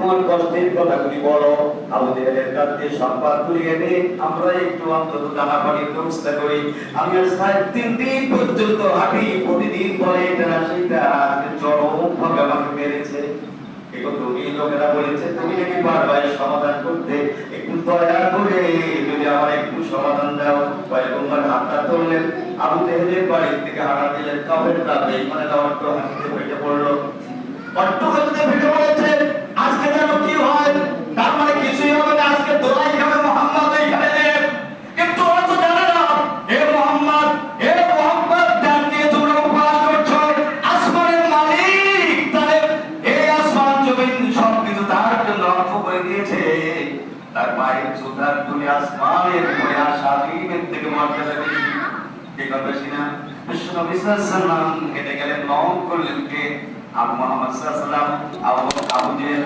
কষ্টের কথাগুলি বলো, আবু জেহেলের কাছে সংবাদ কুড়িয়ে এনে আমরা একটু অন্তত টানাটানির ব্যবস্থা করি। আমি আর সাহেব 3 দিন পর্যন্ত হাঁটি, প্রতিদিন বলে এটা না সেটা, চরম ভাবে আমাকে মেরেছে। এগুলো তুমি লোকেরা বলেছে তুমি নাকি বারবার সমাধান করতে, একটু দয়া করে যদি আমার একটু সমাধান দাও। পয়গম্বর হাতটা তুললেন, আবু জেহেলের বাড়ি থেকে হাঁটা দিলেন, কাফের রাতে মানে অট্ট হাসিতে ফেটে পড়লো। অট্ট হাসিতে ফেটে পড়েছে। আজকে যেন কি হয়, তার মানে কিছুই হবে না, আজকে দোলাই খাবে মোহাম্মদ এইখানে নেই। কিন্তু ওরা তো জানে না, হে মোহাম্মদ যার নিয়ে তোমরা উপহাস করছো, আসমানের মালিক তাহলে এই আসমান জমিন সবকিছু তার জন্য রক্ষ করে দিয়েছে। তার মায়ের সুধার তুমি আসমানের উপরে আসা দিনের থেকে মর্যাদা বেশি, ঠিক হবে না? বিশ্বনবী সাল্লাল্লাহু আলাইহি ওয়াসাল্লাম হেঁটে গেলেন, নক করলেন কে? আবু মুহাম্মদ সাল্লাল্লাহু আলাইহি ওয়াসাল্লাম। আবু জেহেল